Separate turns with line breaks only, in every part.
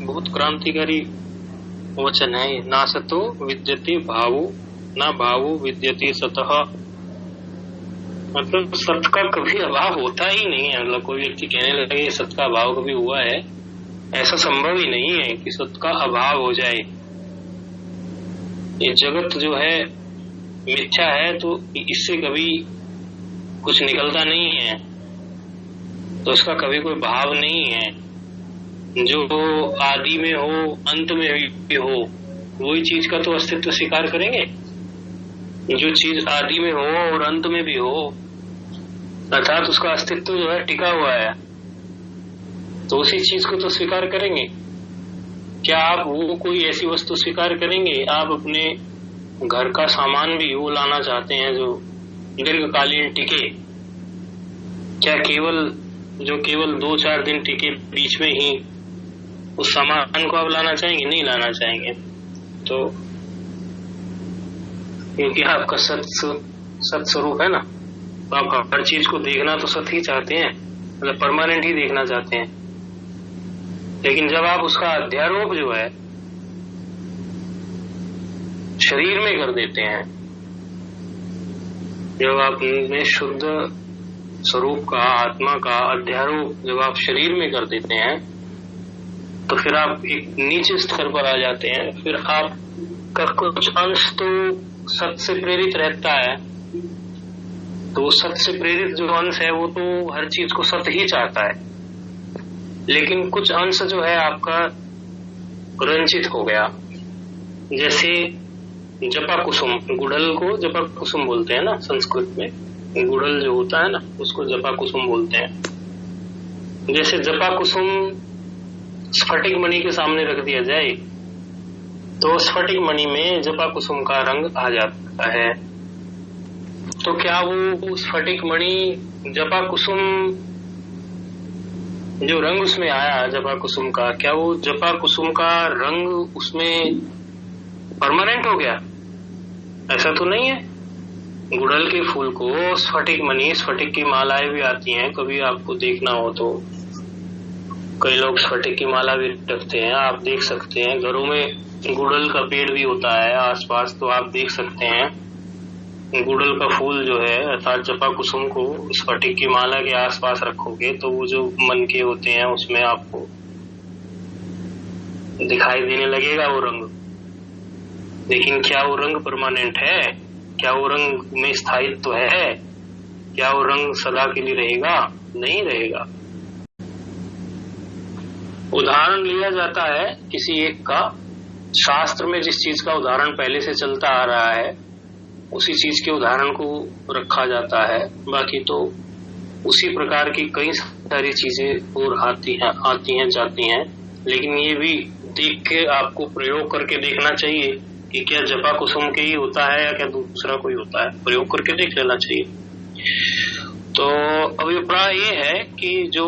बहुत क्रांतिकारी वचन है। ना सतो विद्यते भावो ना भावो विद्यते सतः। मतलब सत का कभी अभाव होता ही नहीं है। मतलब कोई व्यक्ति कहने लगे सत का अभाव कभी हुआ है, ऐसा संभव ही नहीं है कि सत का अभाव हो जाए। ये जगत जो है मिथ्या है, तो इससे कभी कुछ निकलता नहीं है, तो उसका कभी कोई भाव नहीं है। जो आदि में हो अंत में भी हो, वही चीज का तो अस्तित्व स्वीकार करेंगे। जो चीज आदि में हो और अंत में भी हो, अर्थात उसका अस्तित्व जो है टिका हुआ है, तो उसी चीज को तो स्वीकार करेंगे। क्या आप वो कोई ऐसी वस्तु स्वीकार करेंगे? आप अपने घर का सामान भी वो लाना चाहते हैं जो दीर्घकालीन टिके, क्या केवल 2-4 दिन टिके, बीच में ही उस सामान को आप लाना चाहेंगे? नहीं लाना चाहेंगे। तो क्योंकि आपका सत स्वरूप है ना, तो आप हर चीज को देखना तो सत ही चाहते हैं, मतलब परमानेंट ही देखना चाहते हैं। लेकिन जब आप उसका अध्यारोप जो है शरीर में कर देते हैं, जब आप अपने शुद्ध स्वरूप का, आत्मा का अध्यारोप जब आप शरीर में कर देते हैं, तो फिर आप एक नीचे स्तर पर आ जाते हैं। फिर आपका कुछ अंश तो सत से प्रेरित रहता है, तो सत से प्रेरित जो अंश है वो तो हर चीज को सत ही चाहता है। लेकिन कुछ अंश जो है आपका रंजित हो गया, जैसे जपा कुसुम, गुड़हल को जपा कुसुम बोलते हैं ना संस्कृत में। गुड़हल जो होता है ना, उसको जपा कुसुम बोलते हैं। जैसे जपा कुसुम स्फटिक मणि के सामने रख दिया जाए, तो स्फटिक मणि में जपा कुसुम का रंग आ जाता है। तो क्या वो स्फटिक मणि जपा कुसुम, जो रंग उसमें आया जपा कुसुम का, क्या वो जपा कुसुम का रंग उसमें परमानेंट हो गया? ऐसा तो नहीं है। गुड़हल के फूल को स्फटिक मणि, स्फटिक की मालाएं भी आती हैं, कभी आपको देखना हो तो कई लोग स्फटिक की माला भी रखते हैं, आप देख सकते हैं। घरों में गुड़हल का पेड़ भी होता है आसपास, तो आप देख सकते हैं। गुड़हल का फूल जो है अर्थात जपा कुसुम को स्फटिक की माला के आसपास रखोगे तो वो जो मन के होते हैं उसमें आपको दिखाई देने लगेगा वो रंग। लेकिन क्या वो रंग परमानेंट है? क्या वो रंग में स्थायित्व है? क्या वो रंग सदा के लिए रहेगा? नहीं रहेगा। उदाहरण लिया जाता है किसी एक का, शास्त्र में जिस चीज का उदाहरण पहले से चलता आ रहा है उसी चीज के उदाहरण को रखा जाता है। बाकी तो उसी प्रकार की कई सारी चीजें और आती हैं जाती हैं। लेकिन ये भी देख के आपको प्रयोग करके देखना चाहिए कि क्या जपा कुसुम के ही होता है या क्या दूसरा कोई होता है। प्रयोग करके देख लेना चाहिए। तो अभिप्राय ये है कि जो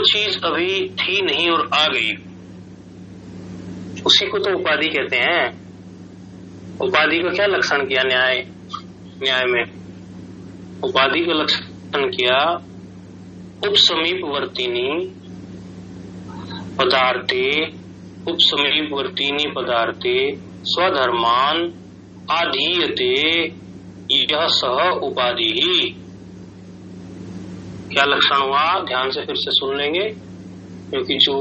चीज अभी थी नहीं और आ गई, उसी को तो उपाधि कहते हैं। उपाधि का क्या लक्षण किया न्याय में? उपाधि का लक्षण किया उपसमीपवर्तिनी पदार्थे स्वधर्मान आधीयते यह सह उपाधि ही। क्या लक्षण हुआ? ध्यान से फिर से सुन लेंगे, क्योंकि जो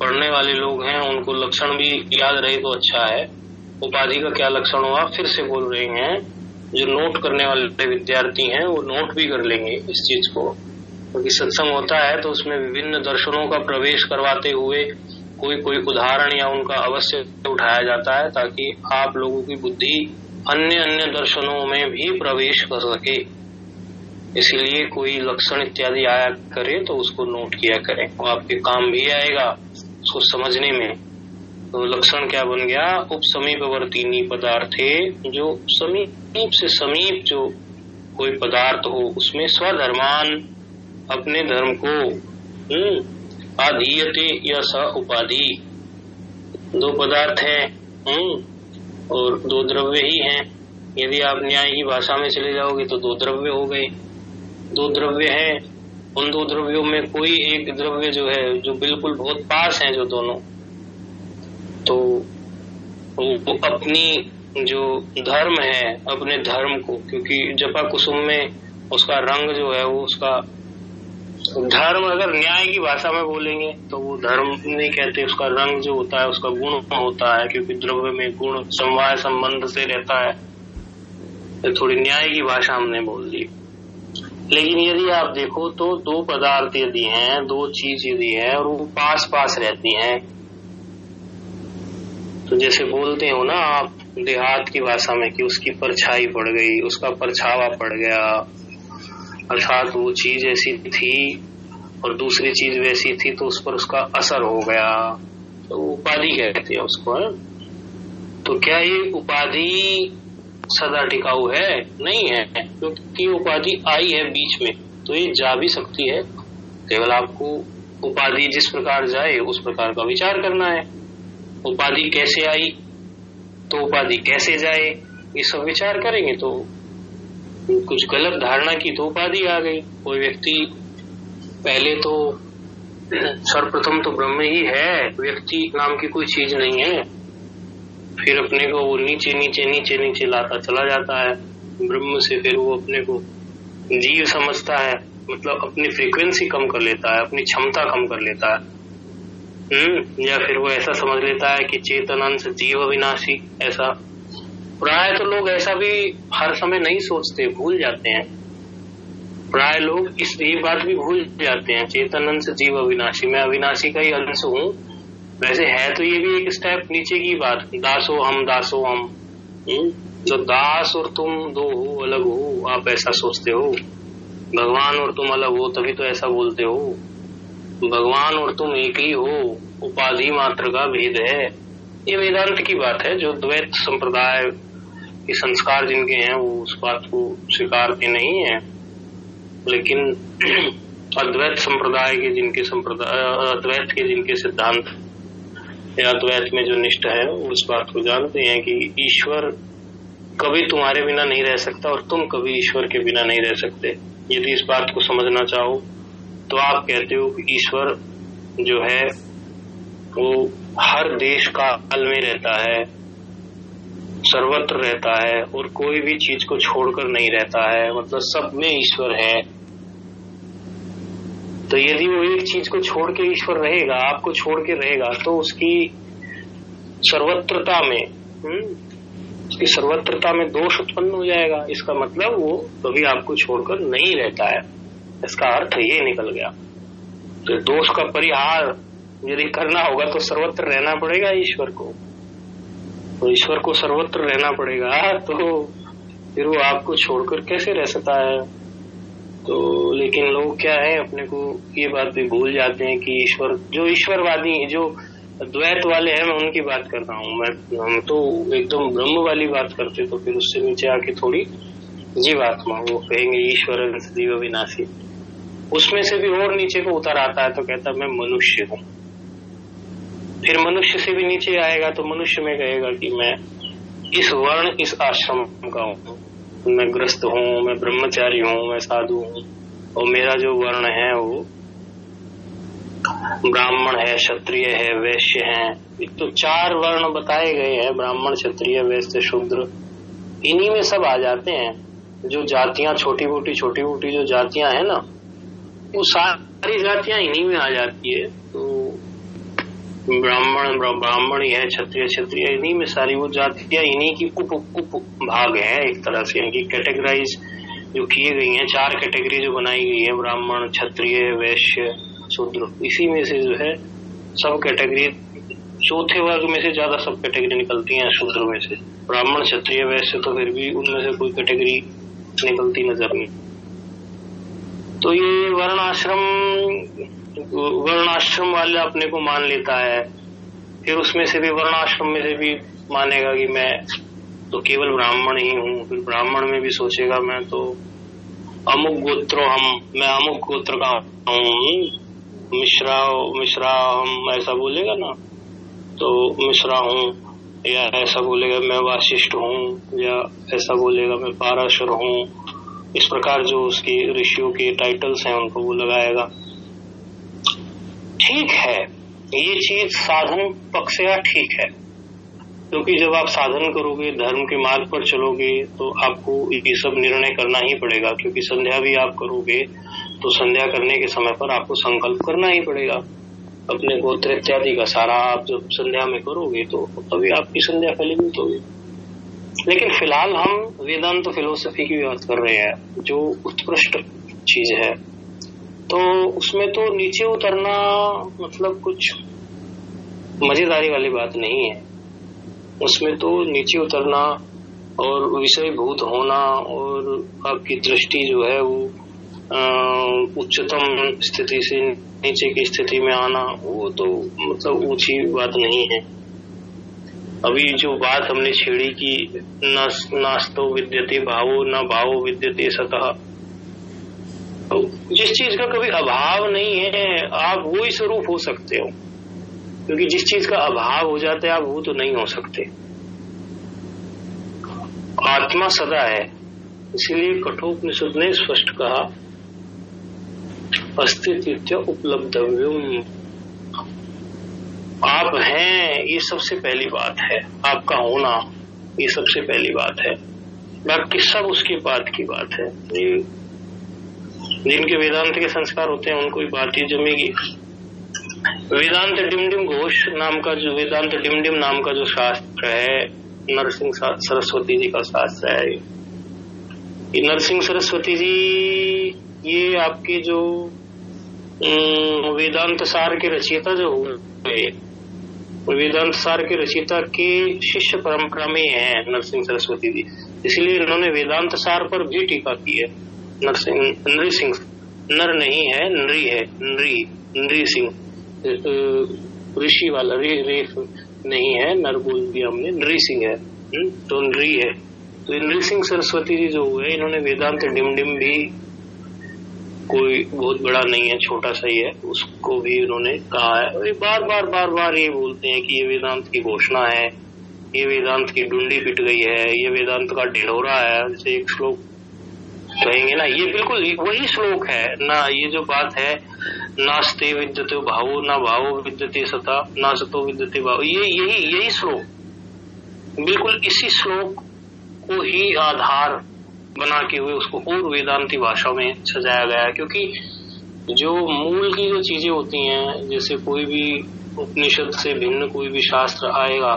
पढ़ने वाले लोग हैं उनको लक्षण भी याद रहे तो अच्छा है। उपाधि का क्या लक्षण हुआ फिर से बोल रहे हैं। जो नोट करने वाले विद्यार्थी हैं वो नोट भी कर लेंगे इस चीज को, क्योंकि सत्संग होता है तो उसमें विभिन्न दर्शनों का प्रवेश करवाते हुए कोई उदाहरण या उनका अवश्य उठाया जाता है, ताकि आप लोगों की बुद्धि अन्य दर्शनों में भी प्रवेश कर सके। इसलिए कोई लक्षण इत्यादि आया करे तो उसको नोट किया करें, वो आपके काम भी आएगा उसको समझने में। तो लक्षण क्या बन गया? उपसमीपवर्तिनी पदार्थे, जो समीप से समीप जो कोई पदार्थ हो उसमें स्वधर्मान, अपने धर्म को, आधीयते या स उपाधि। दो पदार्थ हैं और दो द्रव्य ही हैं। यदि आप न्याय की भाषा में चले जाओगे तो दो द्रव्य हो गए। दो द्रव्य हैं उन दो द्रव्यों में कोई एक द्रव्य जो है, जो बिल्कुल बहुत पास है जो दोनों, तो वो अपनी जो धर्म है, अपने धर्म को, क्योंकि जपा कुसुम में उसका रंग जो है वो उसका धर्म, अगर न्याय की भाषा में बोलेंगे तो वो धर्म नहीं कहते, उसका रंग जो होता है उसका गुण होता है, क्योंकि द्रव्य में गुण समवाय संबंध से रहता है। तो थोड़ी न्याय की भाषा हमने बोल दी। लेकिन यदि आप देखो तो दो पदार्थ यदि हैं, दो चीज यदि है और वो पास पास रहती हैं, तो जैसे बोलते हो ना आप देहात की भाषा में कि उसकी परछाई पड़ गई, उसका परछावा पड़ गया, अर्थात वो चीज ऐसी थी और दूसरी चीज वैसी थी तो उस पर उसका असर हो गया, तो उपाधि कहते हैं उसको, है? तो क्या ये उपाधि सदा टिकाऊ है? नहीं है, क्योंकि उपाधि आई है बीच में, तो ये जा भी सकती है। केवल आपको उपाधि जिस प्रकार जाए उस प्रकार का विचार करना है। उपाधि कैसे आई तो उपाधि कैसे जाए, ये सब विचार करेंगे तो कुछ गलत धारणा की तो उपाधि आ गई। कोई व्यक्ति पहले तो सर्वप्रथम तो ब्रह्म ही है, व्यक्ति नाम की कोई चीज नहीं है, फिर अपने को वो नीचे नीचे नीचे नीचे लाता चला जाता है ब्रह्म से, फिर वो अपने को जीव समझता है, मतलब अपनी फ्रीक्वेंसी कम कर लेता है, अपनी क्षमता कम कर लेता है। या फिर वो ऐसा समझ लेता है कि चेतन अंश जीव अविनाशी। ऐसा प्राय तो लोग ऐसा भी हर समय नहीं सोचते, भूल जाते हैं। प्राय लोग इस ये बात भी भूल जाते हैं, चेतन अंश जीव अविनाशी, मैं अविनाशी का ही अंश हूँ। वैसे है तो ये भी एक स्टेप नीचे की बात, दासो हम। जो दास और तुम दो हो, अलग हो, आप ऐसा सोचते हो। भगवान और तुम अलग हो तभी तो ऐसा बोलते हो। भगवान और तुम एक ही हो, उपाधि मात्र का भेद है। ये वेदांत की बात है। जो द्वैत संप्रदाय के संस्कार जिनके हैं वो उस बात को स्वीकारते नहीं है, लेकिन अद्वैत संप्रदाय के जिनके अद्वैत के जिनके सिद्धांत या अद्वैत में जो निष्ठा है उस बात को जानते हैं कि ईश्वर कभी तुम्हारे बिना नहीं रह सकता और तुम कभी ईश्वर के बिना नहीं रह सकते। यदि इस बात को समझना चाहो तो आप कहते हो कि ईश्वर जो है वो हर देश काल में रहता है, सर्वत्र रहता है और कोई भी चीज को छोड़कर नहीं रहता है, मतलब सब में ईश्वर है। तो यदि वो एक चीज को छोड़ के ईश्वर रहेगा, आपको छोड़ के रहेगा, तो उसकी सर्वत्रता में उसकी सर्वत्रता में दोष उत्पन्न हो जाएगा। इसका मतलब वो कभी आपको छोड़कर नहीं रहता है, इसका अर्थ ये निकल गया। तो दोष का परिहार यदि करना होगा तो सर्वत्र रहना पड़ेगा ईश्वर को, तो ईश्वर को सर्वत्र रहना पड़ेगा, तो फिर वो आपको छोड़कर कैसे रह सकता है। तो लेकिन लोग क्या है, अपने को ये बात भी भूल जाते हैं कि ईश्वर, जो ईश्वरवादी जो द्वैत वाले हैं, मैं उनकी बात कर रहा हूँ। हम तो एकदम ब्रह्म वाली बात करते, तो फिर उससे नीचे आके थोड़ी जीवात्मा, वो कहेंगे ईश्वर जीव विनाशी। उसमें से भी और नीचे को उतर आता है तो कहता मैं मनुष्य हूँ। फिर मनुष्य से भी नीचे आएगा तो मनुष्य में कहेगा कि मैं इस वर्ण इस आश्रम का हूँ, मैं ग्रस्त हूँ, मैं ब्रह्मचारी हूँ, मैं साधु हूँ, और मेरा जो वर्ण है वो ब्राह्मण है, क्षत्रिय है, वैश्य है। तो 4 वर्ण बताए गए हैं, ब्राह्मण, क्षत्रिय, वैश्य, शूद्र। इन्हीं में सब आ जाते हैं। जो जातियां छोटी मोटी जो जातियां है ना, वो सारी जातियां इन्हीं में आ जाती है। तो ब्राह्मण ही है, क्षत्रिय, इन्हीं में सारी वो जातियां, इन्हीं की उप भाग है एक तरह से। इनकी कैटेगराइज जो किए गई हैं, 4 कैटेगरी जो बनाई गई है, ब्राह्मण, क्षत्रिय, वैश्य, शूद्र, इसी में से जो है सब कैटेगरी, चौथे वर्ग में से ज्यादा सब कैटेगरी निकलती हैं शूद्र में से। ब्राह्मण, क्षत्रिय, वैश्य तो फिर भी उनमें से कोई कैटेगरी निकलती नजर नहीं। तो ये वर्णाश्रम वाले अपने को मान लेता है, फिर उसमें से भी वर्णाश्रम में से भी मानेगा कि मैं तो केवल ब्राह्मण ही हूँ। फिर ब्राह्मण में भी सोचेगा मैं तो अमुक गोत्र, मैं अमुक गोत्र का हूँ, मिश्रा हम ऐसा बोलेगा ना, तो मिश्रा हूँ, या ऐसा बोलेगा मैं वाशिष्ठ हूँ, या ऐसा बोलेगा मैं पाराशर हूँ, इस प्रकार जो उसके ऋषियों के टाइटल्स हैं उनको वो लगाएगा। ठीक है, ये चीज साधन पक्ष से ठीक है, क्योंकि जब आप साधन करोगे, धर्म के मार्ग पर चलोगे, तो आपको ये सब निर्णय करना ही पड़ेगा। क्योंकि संध्या भी आप करोगे तो संध्या करने के समय पर आपको संकल्प करना ही पड़ेगा अपने गोत्र इत्यादि का सारा। आप जब संध्या में करोगे तो तभी आपकी संध्या फलीभूत होगी। लेकिन फिलहाल हम वेदांत फिलोसफी की बात कर रहे हैं, जो उत्कृष्ट चीज है। तो उसमें तो नीचे उतरना मतलब कुछ मजेदारी वाली बात नहीं है। उसमें तो नीचे उतरना और विषयभूत होना और आपकी दृष्टि जो है वो उच्चतम स्थिति से नीचे की स्थिति में आना, वो तो मतलब ऊंची बात नहीं है। अभी जो बात हमने छेड़ी कि नास्तो विद्यते भावो न भावो विद्यते सतः, तो जिस चीज का कभी अभाव नहीं है आप वो ही स्वरूप हो सकते हो, क्योंकि जिस चीज का अभाव हो जाता है आप वो तो नहीं हो सकते। आत्मा सदा है, इसीलिए कठोपनिषद ने स्पष्ट कहा अस्तित्व उपलब्धव्यम, आप हैं ये सबसे पहली बात है, आपका होना ये सबसे पहली बात है, बाकी सब उसके बाद की बात है। जिनके वेदांत के संस्कार होते हैं उनको ही बात ही जमेगी। वेदांत डिमडिम घोष नाम का जो वेदांत डिमडिम नाम का जो शास्त्र है, नरसिंह सरस्वती जी का शास्त्र है। ये नरसिंह सरस्वती जी ये आपके जो वेदांत सार के रचयिता जो हुए, वेदांत सार के रचयिता के शिष्य परंपरा में हैं नरसिंह सरस्वती जी, इसलिए इन्होंने वेदांत सार पर भी टीका की है। नृ सिंह, नर नहीं है नृ है, नृ सिंह, ऋषि वाला रे नहीं है, नर बोल दिया हमने, नृ सिंह है, तो नृ है। तो नृ सिंह सरस्वती जी जो हुए इन्होंने वेदांत डिमडिम भी, कोई बहुत बड़ा नहीं है, छोटा सा ही है, उसको भी उन्होंने कहा है। और बार बार ये बोलते हैं कि ये वेदांत की घोषणा है, ये वेदांत की डुंडी पिट गई है, ये वेदांत का ढिढोरा है। जैसे एक श्लोक कहेंगे ना, ये बिल्कुल वही श्लोक है ना। ये जो बात है नास्ते विद्यते भावो न भावो विद्यते सता ना सतो विद्यते भावो, ये यही श्लोक, बिल्कुल इसी श्लोक को ही आधार बना के हुए उसको और वेदांती भाषा में सजाया गया है। क्योंकि जो मूल की जो चीजें होती हैं, जैसे कोई भी उपनिषद से भिन्न कोई भी शास्त्र आएगा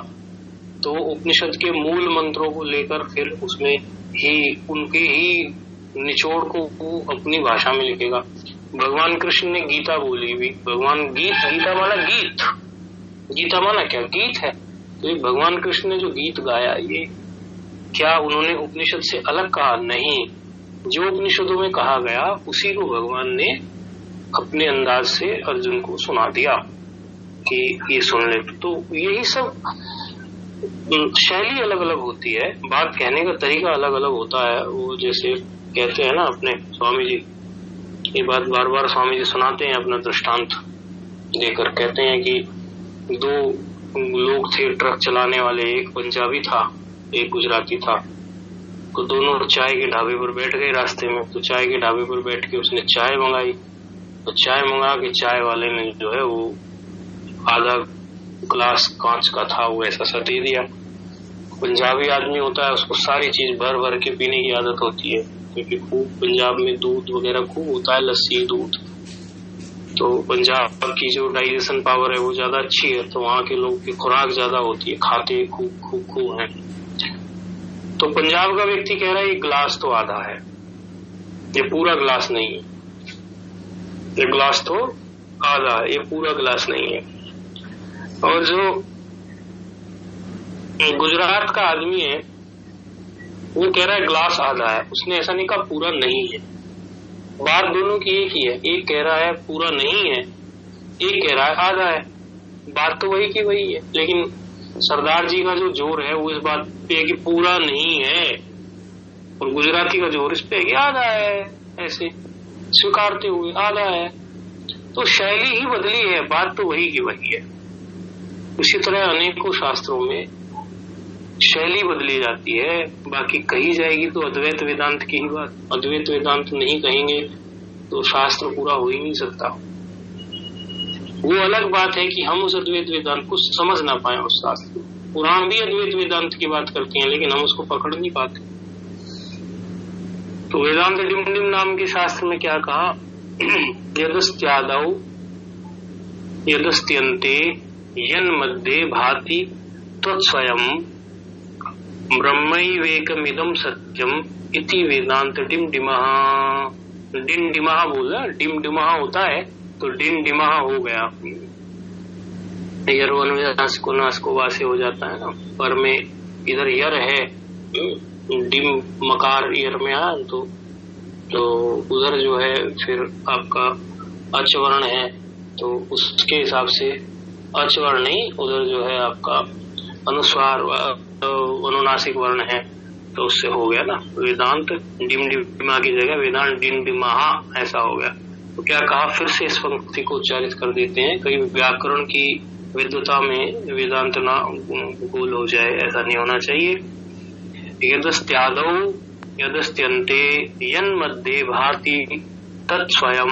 तो उपनिषद के मूल मंत्रों को लेकर फिर उसमें ही उनके ही निचोड़ को वो अपनी भाषा में लिखेगा। भगवान कृष्ण ने गीता बोली भी, भगवान गीता माना गीत, गीता माना क्या गीत है। तो ये भगवान कृष्ण ने जो गीत गाया, ये क्या उन्होंने उपनिषद से अलग कहा? नहीं, जो उपनिषदों में कहा गया उसी को भगवान ने अपने अंदाज से अर्जुन को सुना दिया कि ये सुन ले। तो यही सब शैली अलग अलग होती है, बात कहने का तरीका अलग अलग होता है। वो जैसे कहते हैं ना अपने स्वामी जी, ये बात बार बार स्वामी जी सुनाते हैं अपना दृष्टांत देकर, कहते हैं कि दो लोग थे ट्रक चलाने वाले, एक पंजाबी था एक गुजराती था। तो दोनों चाय के ढाबे पर बैठ गए रास्ते में। तो चाय के ढाबे पर बैठ के उसने चाय मंगाई, तो चाय मंगा के चाय वाले ने जो है वो आधा ग्लास कांच का था वो ऐसा सा दे दिया। पंजाबी आदमी होता है, उसको सारी चीज भर भर के पीने की आदत होती है, क्योंकि खूब पंजाब में दूध वगैरह खूब होता है, लस्सी दूध। तो पंजाब की जो डाइजेशन पावर है वो ज्यादा अच्छी है, तो वहाँ के लोग की खुराक ज्यादा होती है, खाते खूब है। तो पंजाब का व्यक्ति कह रहा है ये ग्लास तो आधा है, ये पूरा ग्लास नहीं है, ये ग्लास तो आधा है, ये पूरा ग्लास नहीं है। और जो गुजरात का आदमी है वो कह रहा है ग्लास आधा है, उसने ऐसा नहीं कहा पूरा नहीं है। बात दोनों की एक ही है, एक कह रहा है पूरा नहीं है, एक कह रहा है आधा है, बात तो वही की वही है। लेकिन सरदार जी का जो जोर है वो इस बात पे है कि पूरा नहीं है, और गुजराती का जोर इस पे है कि आधा है, ऐसे स्वीकारते हुए आधा है। तो शैली ही बदली है, बात तो वही की वही है। इसी तरह अनेकों शास्त्रों में शैली बदली जाती है, बाकी कही जाएगी तो अद्वैत वेदांत की ही बात। अद्वैत वेदांत नहीं कहेंगे तो शास्त्र पूरा हो ही नहीं सकता। वो अलग बात है कि हम उस अद्वैत वेदांत को समझ ना पाए उस शास्त्र को। पुराण भी अद्वैत वेदांत की बात करते हैं लेकिन हम उसको पकड़ नहीं पाते। तो वेदांत डिमडिम नाम के शास्त्र में क्या कहा, यदस्त्यादौ यदस्त्यन्ते यन्मध्ये भाति त्वत्स्वयं ब्रह्मैवेकमिदं सत्यम इति वेदांत डिमडिमः। डिमडिमः बोला, डिमडिमः होता है तो डिमडिमः हो गया। यरवनुयास को नास को वासे हो जाता है ना, पर में इधर यर है, डिम मकार यर में आया तो उधर जो है फिर आपका अचवर्ण है, तो उसके हिसाब से अचवर्ण नहीं, उधर जो है आपका अनुस्वार अनुनासिक वर्ण है, तो उससे हो गया ना वेदांत डिमडिमा की जगह वेदांत डिमडिमहा ऐसा हो गया। तो क्या कहा, फिर से इस पंक्ति को उच्चारित कर देते हैं, कहीं व्याकरण की विद्वता में वेदांत ना गोल हो जाए, ऐसा नहीं होना चाहिए। यदस्त्यादौ यदस्त्यन्ते यन्मध्ये भाति तत्स्वयं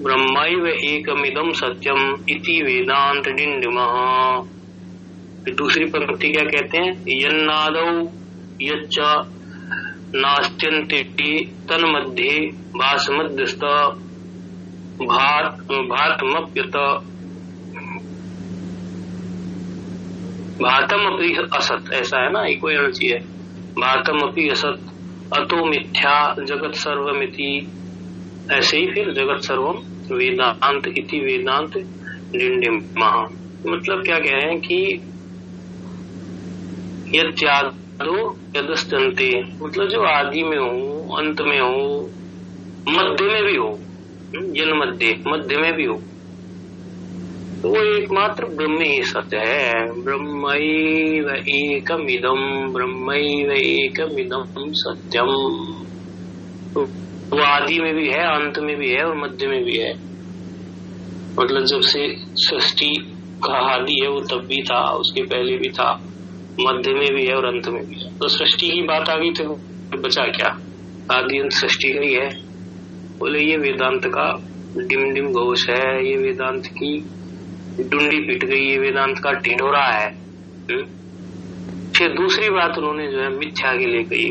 ब्रह्मैव एकमिदं सत्यम इति वेदांत डिमडिमः। दूसरी पंक्ति क्या कहते हैं, यन्नादौ यच्च नास्त्यन्ते तन्मध्ये भासमध्यस्थ भातमप्यत भातमपि असत, ऐसा है ना, कोई एनर्जी है, भातमपि असत अतो मिथ्या जगत सर्वमिति। ऐसे ही फिर जगत सर्वम वेदांत इति वेदांत डिमडिमः। मतलब क्या कह रहे हैं कि यद्यादो यदस्त्यन्ते, मतलब जो आदि में हो, अंत में हो, मध्य में भी हो, मध्य में भी हो, तो वो एकमात्र ब्रह्म ही सत्य है। ब्रह्मैव एकमिदं सत्यम। वो आदि में भी है, अंत में भी है और मध्य में भी है। मतलब जब से सृष्टि का आदि है वो तब भी था, उसके पहले भी था, मध्य में भी है और अंत में भी है। तो सृष्टि की बात आ गई तो बचा क्या, आदि अंत सृष्टि का ही है। बोले ये वेदांत का डिमडिम घोष है, ये वेदांत की डुंडी पिट गई, ये वेदांत का ढिंढोरा है। फिर दूसरी बात उन्होंने जो है मिथ्या के लिए कही।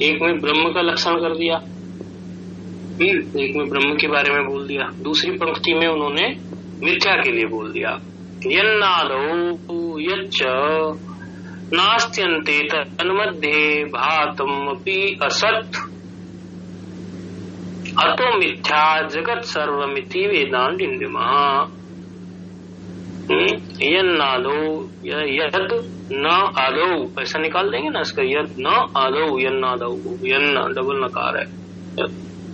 एक में ब्रह्म का लक्षण कर दिया, एक में ब्रह्म के बारे में बोल दिया, दूसरी पंक्ति में उन्होंने मिथ्या के लिए बोल दिया। यन्नादौ यच्च नास्त्यन्ते तन्मध्ये भातमपि असत् अतो मिथ्या जगत सर्वमिति वेदांत डिमडिमः। यन्नादौ यद न आदौ, ऐसा निकाल देंगे ना इसका, यद न आदौ यन्नादौ, यन्न डबल नकार है,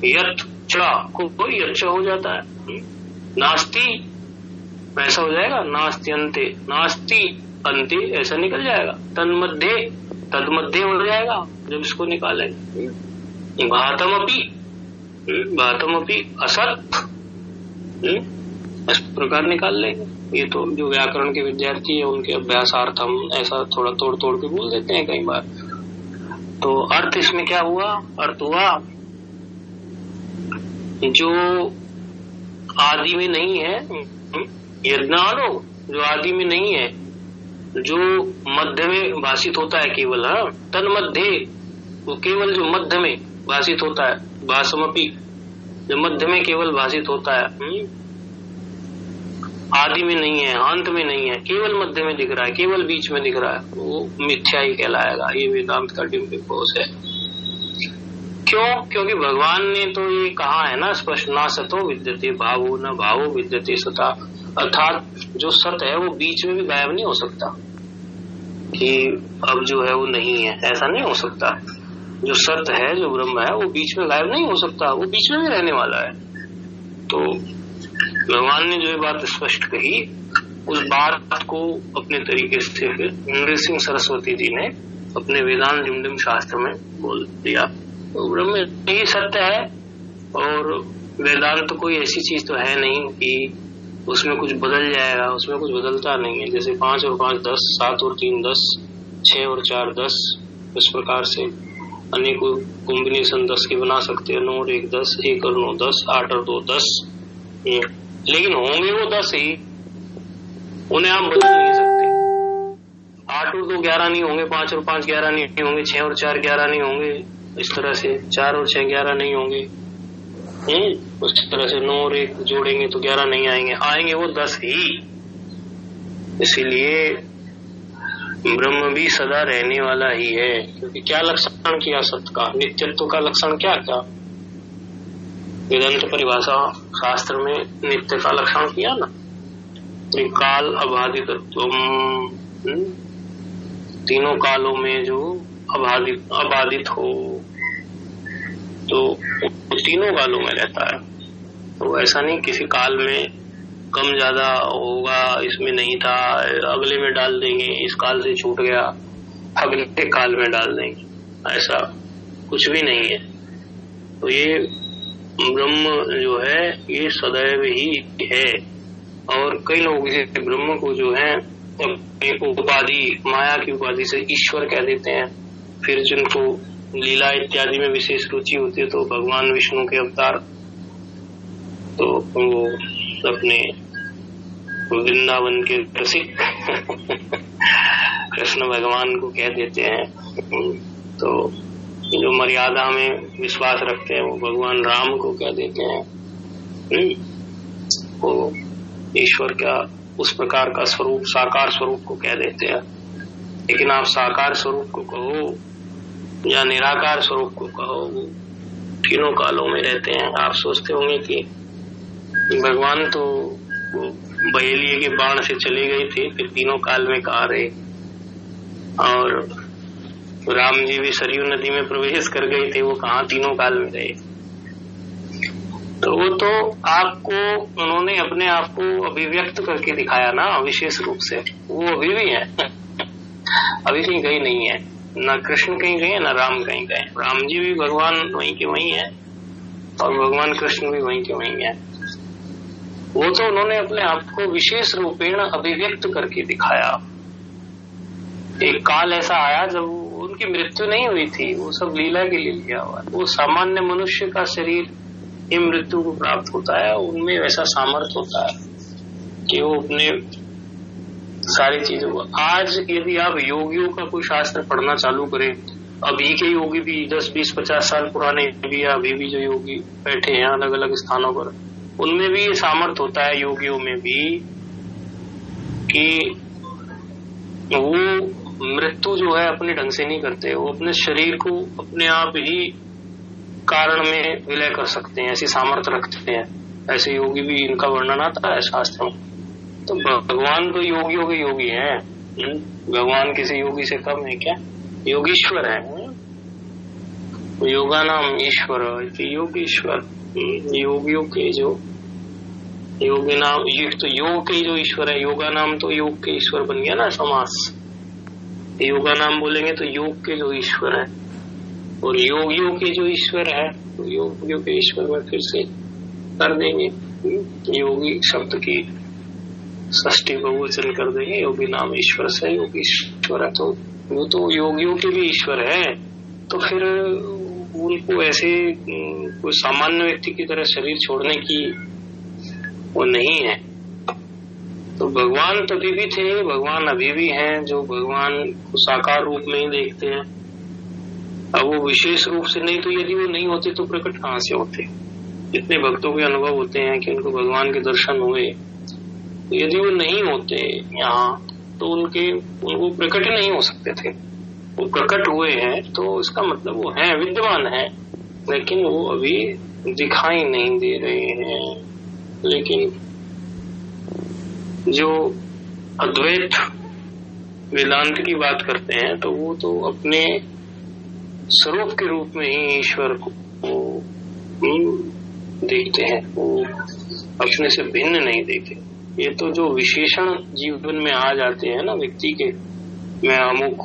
यत् च को कोई यच्च हो जाता है, नास्ति ऐसा हो जाएगा, नास्त्यन्ते नास्ति अंते ऐसा निकल जाएगा, तन्मध्ये तन्मध्ये हो जाएगा जब इसको निकालेंगे। भातमपि असत, इस प्रकार निकाल लेंगे। ये तो जो व्याकरण के विद्यार्थी है उनके अभ्यासार्थम ऐसा थोड़ा तोड़ तोड़ के बोल देते हैं कई बार। तो अर्थ इसमें क्या हुआ, अर्थ हुआ जो आदि में नहीं है, यज्ञानो जो आदि में नहीं है, जो मध्य में भाषित होता है केवल, तन मध्य, वो केवल जो मध्य में भाषित होता है, भाषमपि जो मध्य में केवल भाषित होता है, आदि में नहीं है, अंत में नहीं है, केवल मध्य में दिख रहा है, केवल बीच में दिख रहा है, वो मिथ्या ही कहलाएगा। ये वेदांत का डिम्बिक कोश है। क्यों? क्योंकि भगवान ने तो ये कहा है ना स्पष्ट, ना सतो विद्यते भावो न भावो विद्यते सता, अर्थात जो सत है वो बीच में भी गायब नहीं हो सकता कि अब जो है वो नहीं है, ऐसा नहीं हो सकता। जो सत्य है, जो ब्रह्म है, वो बीच में गायब नहीं हो सकता, वो बीच में भी रहने वाला है। तो भगवान ने जो ये बात स्पष्ट कही, उस बात को अपने तरीके से फिर नृसिंह सरस्वती जी ने अपने वेदांत डिमडिम शास्त्र में बोल दिया। तो ब्रह्म ही सत्य है और वेदांत कोई ऐसी चीज तो है नहीं कि उसमें कुछ बदल जाएगा, उसमें कुछ बदलता नहीं है। जैसे 5 और 5 10, 7 और 3 10, 6 और 4 10, इस प्रकार से अनेकों कॉम्बिनेशन 10 के बना सकते हैं। 9 और 1 10, 1 और 9 10, 8 और 2 10। लेकिन होंगे वो 10 ही, उन्हें आप बदल नहीं सकते। 8 और 2 11 नहीं होंगे, 5 और 5 11 नहीं होंगे, 6 और 4 11 नहीं होंगे, इस तरह से 4 और 6 11 नहीं होंगे। उस तरह से 9 और 1 जोड़ेंगे तो 11 नहीं आएंगे, आएंगे वो 10 ही। इसीलिए ब्रह्म भी सदा रहने वाला ही है। क्योंकि क्या लक्षण किया सत्य का, नित्यत्व का लक्षण क्या क्या? वेदांत परिभाषा शास्त्र में नित्य का लक्षण किया ना, काल अबाधितत्व, तीनों कालों में जो अबाधित हो, तो तीनों कालों में रहता है। तो ऐसा नहीं किसी काल में कम ज्यादा होगा, इसमें नहीं था, अगले में डाल देंगे, इस काल से छूट गया अगले काल में डाल देंगे, ऐसा कुछ भी नहीं है। तो ये ब्रह्म जो है ये सदैव ही है। और कई लोग इसे ब्रह्म को जो है उपाधि, माया की उपाधि से ईश्वर कह देते हैं। फिर जिनको लीला इत्यादि में विशेष रुचि होती है तो भगवान विष्णु के अवतार, तो वो अपने वृंदावन के रसिक कृष्ण भगवान को कह देते हैं। तो जो मर्यादा में विश्वास रखते हैं वो भगवान राम को कह देते हैं। वो ईश्वर का उस प्रकार का स्वरूप, साकार स्वरूप को कह देते हैं। लेकिन आप साकार स्वरूप को कहो या निराकार स्वरूप को कहो, वो तीनों कालों में रहते हैं। आप सोचते होंगे कि भगवान तो बहेलिए के बाण से चले गए थे, फिर तीनों काल में कहाँ रहे, और राम जी भी सरयू नदी में प्रवेश कर गए थे, वो कहाँ तीनों काल में रहे। तो वो तो आपको उन्होंने अपने आप को अभिव्यक्त करके दिखाया ना विशेष रूप से, वो अभी भी है अभी कहीं गई नहीं है, ना कृष्ण कहीं गए ना राम कहीं गए। राम जी भी भगवान वहीं के वहीं है और भगवान कृष्ण भी वहीं के वहीं है। वो तो उन्होंने अपने आप को विशेष रूपेण अभिव्यक्त करके दिखाया। एक काल ऐसा आया जब उनकी मृत्यु नहीं हुई थी, वो सब लीला के लिए लिया हुआ। वो सामान्य मनुष्य का शरीर ये मृत्यु को प्राप्त होता है, उनमें वैसा सामर्थ्य होता है कि वो अपने सारी चीजों को। आज यदि आप योगियों का कोई शास्त्र पढ़ना चालू करें, अभी के योगी भी 10, 20, 50 साल पुराने भी, अभी भी जो योगी बैठे हैं अलग अलग स्थानों पर, उनमें भी ये सामर्थ्य होता है योगियों में भी कि वो मृत्यु जो है अपने ढंग से नहीं करते, वो अपने शरीर को अपने आप ही कारण में विलय कर सकते हैं, ऐसी सामर्थ्य रखते हैं। ऐसे योगी भी, इनका वर्णन आता है शास्त्रों। तो भगवान तो योगियों के योगी हैं, भगवान किसी योगी से कम है क्या? योगीश्वर है, योगा नाम ईश्वर, योगीश्वर। योगियों के जो योगी नाम, तो योग के जो ईश्वर है, योगा नाम तो योग के ईश्वर बन गया ना समास। योगा नाम बोलेंगे तो योग के जो ईश्वर है, और योगियों के जो ईश्वर है तो योगियों के ईश्वर में फिर से कर देंगे, योगी शब्द की षष्ठी बहुवचन कर देंगे, योगी नाम ईश्वर से योगीश्वर है। तो वो तो योगियों के भी ईश्वर है। तो फिर उनको ऐसे कोई सामान्य व्यक्ति की तरह शरीर छोड़ने की वो नहीं है। तो भगवान तभी भी थे, भगवान अभी भी हैं, जो भगवान को साकार रूप में ही देखते हैं। अब वो विशेष रूप से नहीं, तो यदि वो नहीं होते तो प्रकट कहाँ से होते? जितने भक्तों के अनुभव होते हैं कि उनको भगवान के दर्शन हुए, तो यदि वो नहीं होते यहाँ तो उनको प्रकट नहीं हो सकते थे। वो प्रकट हुए हैं तो इसका मतलब वो है, विद्यमान है, लेकिन वो अभी दिखाई नहीं दे रहे हैं। लेकिन जो अद्वैत वेदांत की बात करते हैं तो वो तो अपने स्वरूप के रूप में ही ईश्वर को देखते हैं, वो अपने से भिन्न नहीं देखते। ये तो जो विशेषण जीवन में आ जाते हैं ना व्यक्ति के, मैं अमुक,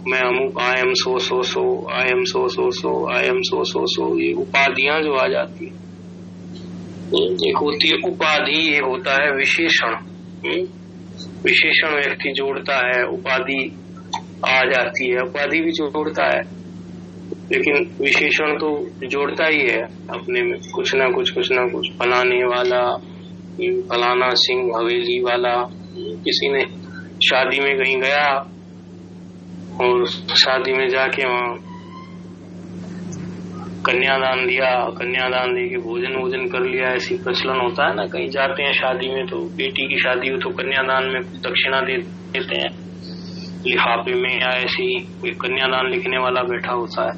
I am so, I am so, I am so, ये उपाधियां जो आ जाती है, एक होती है उपाधि, ये होता है विशेषण। विशेषण व्यक्ति जोड़ता है, उपाधि आ जाती है, उपाधि भी जोड़ता है, लेकिन विशेषण तो जोड़ता ही है अपने में कुछ ना कुछ फलाने वाला, फलाना सिंह हवेली वाला। किसी ने शादी में कहीं गया और शादी में जाके वहां कन्यादान दिया, कन्यादान दे के भोजन कर लिया, ऐसी प्रचलन होता है ना। कहीं जाते हैं शादी में तो बेटी की शादी हो तो कन्यादान में दक्षिणा दे देते हैं लिफाफे में, या ऐसे ही कोई कन्यादान लिखने वाला बैठा होता है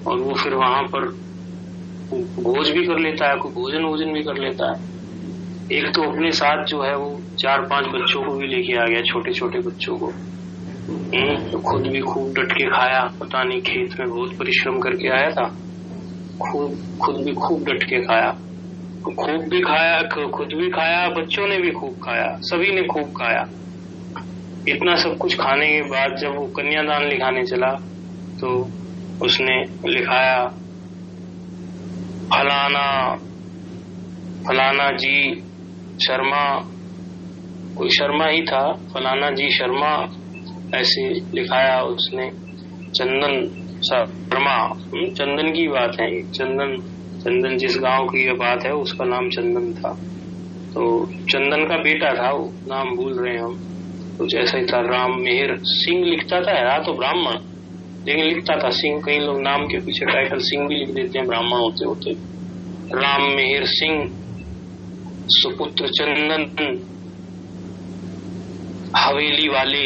और वो फिर वहां पर भोज भी कर लेता है, कोई भोजन भी कर लेता है। एक तो अपने साथ जो है वो 4-5 बच्चों को भी लेके आ गया, छोटे छोटे बच्चों को। तो खुद भी खूब डट के खाया, पता नहीं खेत में बहुत परिश्रम करके आया था, खुद भी खूब डट के खाया, खुद भी खाया, बच्चों ने भी खूब खाया, सभी ने खूब खाया। इतना सब कुछ खाने के बाद जब वो कन्यादान लिखाने चला तो उसने लिखाया फलाना जी शर्मा, कोई शर्मा ही था, फलाना जी शर्मा ऐसे लिखाया उसने। चंदन शर्मा, चंदन की बात है, चंदन जिस गांव की ये बात है उसका नाम चंदन था। तो चंदन का बेटा था वो, नाम भूल रहे हैं हम, कुछ ऐसा ही था। राम मेहर सिंह लिखता था, यार तो ब्राह्मण लेकिन लिखता था सिंह। कई लोग नाम के पीछे टाइटल सिंह भी लिख देते हैं ब्राह्मण होते होते। राम मेहर सिंह सुपुत्र चंदन हवेली वाले,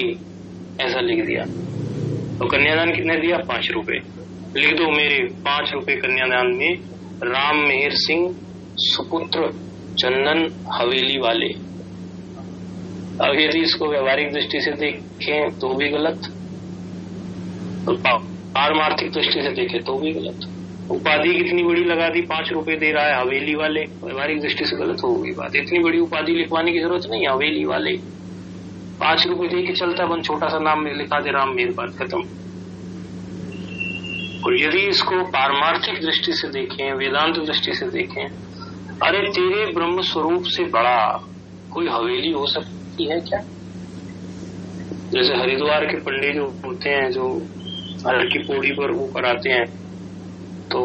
ऐसा लिख दिया। तो कन्यादान कितने दिया? 5 रुपए। लिख दो मेरे 5 रुपए कन्यादान में राम मेहर सिंह सुपुत्र चंदन हवेली वाले। अब यदि इसको व्यवहारिक दृष्टि से देखें तो भी गलत, तो पारमार्थिक दृष्टि से देखें तो भी गलत। उपाधि कितनी बड़ी लगा दी, 5 रुपए दे रहा है हवेली वाले, व्यवहारिक दृष्टि से गलत होगी बात। इतनी बड़ी उपाधि लिखवाने की जरूरत नहीं है, हवेली वाले 5 रुपए दे के चलता बन, छोटा सा नाम में लिखा दे राम मेहर, बात खत्म। और यदि इसको पारमार्थिक दृष्टि से देखें, वेदांत दृष्टि से देखें, अरे तेरे ब्रह्म स्वरूप से बड़ा कोई हवेली हो सकती है क्या? जैसे हरिद्वार के पंडित जो होते हैं, जो हर की पौड़ी पर वो कराते हैं, तो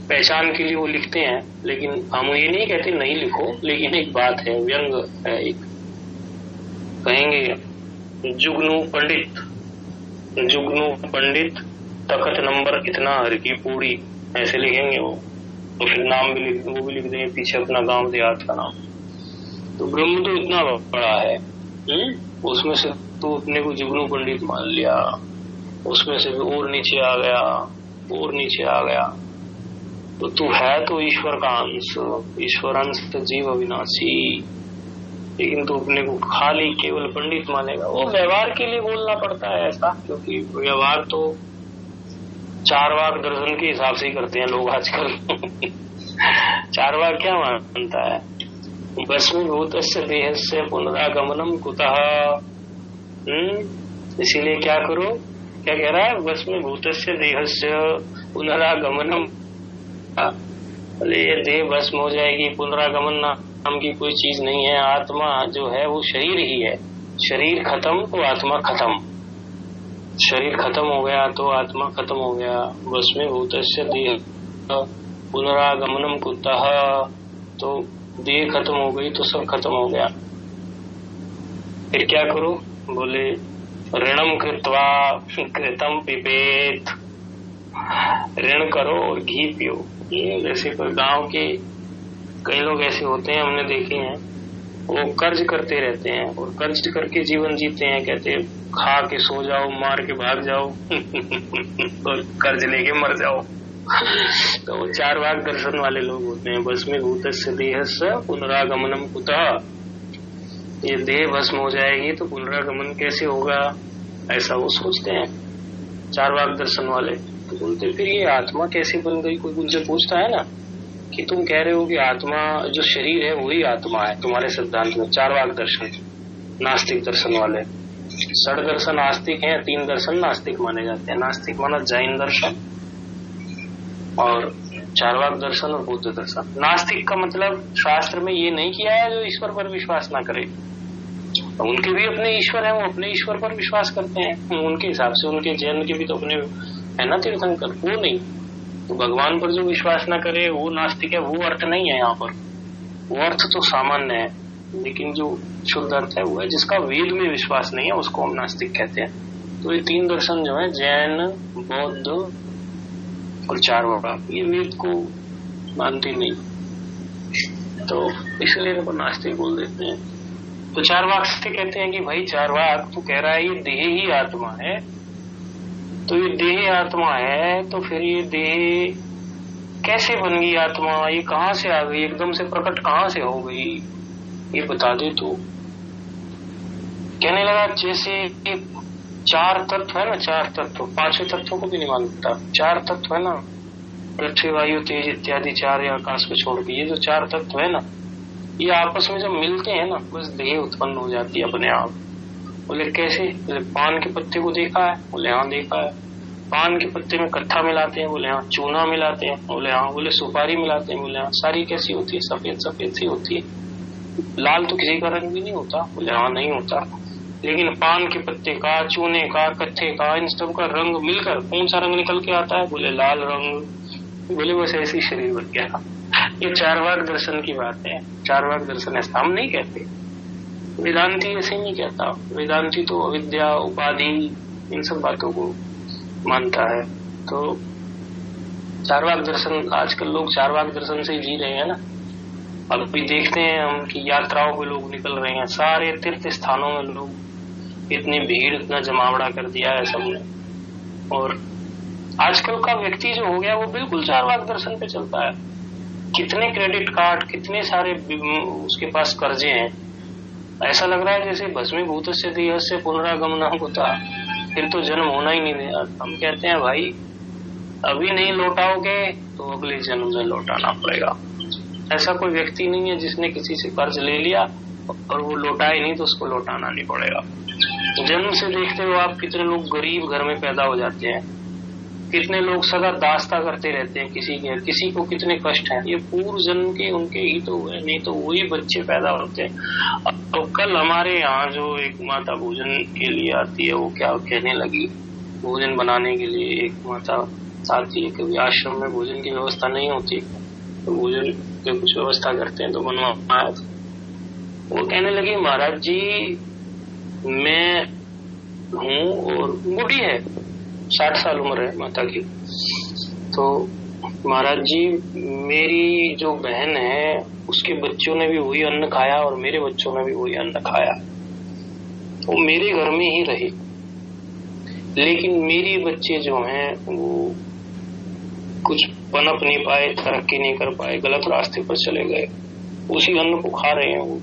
पहचान के लिए वो लिखते हैं, लेकिन हम ये नहीं कहते नहीं लिखो, लेकिन एक बात है, व्यंग है एक, कहेंगे जुगनू पंडित तखत नंबर इतना हर की पौड़ी, ऐसे लिखेंगे वो। तो फिर नाम भी वो भी लिख देंगे पीछे अपना गांव देहात का नाम। तो ब्रह्म तो इतना बड़ा है, उसमें से तो अपने को जुगनू पंडित मान लिया, उसमें से भी और नीचे आ गया। तो तू है तो ईश्वर का अंश, ईश्वर अंश तो जीव अविनाशी, लेकिन तू अपने को खाली केवल पंडित मानेगा। वो व्यवहार के लिए बोलना पड़ता है ऐसा, क्योंकि व्यवहार तो 4 वाक दर्शन के हिसाब से ही करते हैं लोग आजकल। 4 वाक क्या मानता है? भस्मीभूतस्य देहस्य पुनरागमनम कुतः। इसीलिए क्या करो, क्या कह रहा है? भस्मीभूतस्य देहस्य पुनरागमनम। ये देह भस्म हो जाएगी, पुनरागमन नाम की कोई चीज नहीं है। आत्मा जो है वो शरीर ही है, शरीर खत्म तो आत्मा खत्म, शरीर खत्म हो गया तो आत्मा खत्म हो गया। भस्मीभूतस्य देह पुनरागमनम कुतः, तो देह खत्म हो गई तो सब खत्म हो गया। फिर क्या करो? बोले ऋणम कृत्वा कृतम पिबेत, ऋण करो और घी पियो। ये जैसे कोई गांव के कई लोग ऐसे होते हैं, हमने देखे हैं, वो कर्ज करते रहते हैं और कर्ज करके जीवन जीते हैं। कहते हैं खा के सो जाओ, मार के भाग जाओ और कर्ज लेके मर जाओ। तो वो 4 वाक दर्शन वाले लोग होते हैं। भस्मीभूतस्य देहस्य पुनरागमनम कुतः, ये देह भस्म हो जाएगी तो पुनरागमन कैसे होगा, ऐसा वो सोचते हैं 4 वाक दर्शन वाले। तो बोलते फिर ये आत्मा कैसे बन गई? कोई उनसे पूछता है ना कि तुम कह रहे हो कि आत्मा जो शरीर है वही आत्मा है तुम्हारे सिद्धांत में। 4 वाक दर्शन नास्तिक दर्शन वाले, 6 दर्शन आस्तिक हैं, 3 दर्शन नास्तिक माने जाते हैं। नास्तिक माना जैन दर्शन और 4 वाक दर्शन और बौद्ध दर्शन। नास्तिक का मतलब शास्त्र में ये नहीं किया है जो ईश्वर पर विश्वास ना करे, उनके भी अपने ईश्वर हैं, वो अपने ईश्वर पर विश्वास करते हैं उनके हिसाब से। उनके जैन के भी तो अपने है ना तीर्थंकर, वो नहीं। तो भगवान पर जो विश्वास ना करे वो नास्तिक है, वो अर्थ नहीं है यहाँ पर। वो अर्थ तो सामान्य है, लेकिन जो शुद्ध अर्थ है वो है जिसका वेद में विश्वास नहीं है, उसको हम नास्तिक कहते हैं। तो ये तीन दर्शन जो है, जैन, बौद्ध और चारवाक, ये वेद को मानते नहीं, तो इसलिए इनको नास्तिक बोल देते हैं। तो चारवाक से कहते हैं कि भाई चारवाक तू कह रहा है ये देह ही आत्मा है, तो ये देह आत्मा है तो फिर ये देह कैसे बन गई आत्मा, ये कहाँ से आ गई, एकदम से प्रकट कहाँ से हो गई, ये बता दे तू। कहने लगा जैसे चार तत्व है ना, चार तत्व, पांचों तत्वों को भी नहीं मानता, चार तत्व है ना, पृथ्वी वायु तेज इत्यादि चार, या आकाश को छोड़ के ये जो चार तत्व है ना, ये आपस में जब मिलते हैं ना बस देह उत्पन्न हो जाती है अपने आप। बोले कैसे? बोले पान के पत्ते को देखा है? बोले हाँ देखा है। पान के पत्ते में कट्ठा मिलाते हैं? बोले हाँ। चूना मिलाते हैं? बोले हाँ। बोले सुपारी मिलाते हैं? बोले हाँ। सारी कैसी होती है? सफेद सफेद सी होती है, लाल तो किसी का रंग भी नहीं होता? बोले हाँ नहीं होता। लेकिन पान के पत्ते का, चूने का, कत्थे का, इन सब का रंग मिलकर कौन सा रंग निकल के आता है? बोले लाल रंग। बोले बस ऐसी शरीर बन गया। ये चारवाक दर्शन की बात है, चारवाक दर्शन ऐसा हम नहीं कहते, वेदांती ऐसे नहीं कहता। वेदांती तो अविद्या, उपाधि, इन सब बातों को मानता है। तो चारवाक दर्शन, आजकल लोग चारवाक दर्शन से ही जी रहे हैं ना। अब भी देखते हैं हम कि यात्राओं पे लोग निकल रहे हैं, सारे तीर्थ स्थानों में लोग, इतनी भीड़, इतना जमावड़ा कर दिया है सबने। और आजकल का व्यक्ति जो हो गया वो बिल्कुल चारवाक दर्शन पे चलता है। कितने क्रेडिट कार्ड, कितने सारे उसके पास कर्जे हैं, ऐसा लग रहा है जैसे भस्मीभूत से देह से पुनरागमन होता, फिर तो जन्म होना ही नहीं है। हम कहते हैं भाई अभी नहीं लौटाओगे तो अगले जन्म में लौटाना पड़ेगा। ऐसा कोई व्यक्ति नहीं है जिसने किसी से कर्ज ले लिया और वो लौटाए नहीं तो उसको लौटाना नहीं पड़ेगा। जन्म से देखते हो आप कितने लोग गरीब घर में पैदा हो जाते हैं, कितने लोग सदा दास्ता करते रहते हैं किसी को कितने कष्ट हैं। ये पूर्व जन्म के उनके ही तो हुए, नहीं तो वही बच्चे पैदा होते हैं। तो कल हमारे यहाँ जो एक माता भोजन के लिए आती है, वो क्या कहने लगी, भोजन बनाने के लिए एक माता आती है, कभी आश्रम में भोजन की व्यवस्था नहीं होती तो भोजन की कुछ व्यवस्था करते हैं, तो बनवाया। वो कहने लगी महाराज जी मैं हूँ, और बूढ़ी है, 60 साल उम्र है माता की, तो महाराज जी मेरी जो बहन है उसके बच्चों ने भी वही अन्न खाया और मेरे बच्चों ने भी वही अन्न खाया, वो मेरे घर में ही रही, लेकिन मेरे बच्चे जो हैं वो कुछ पनप नहीं पाए, तरक्की नहीं कर पाए, गलत रास्ते पर चले गए, उसी अन्न को खा रहे हैं वो,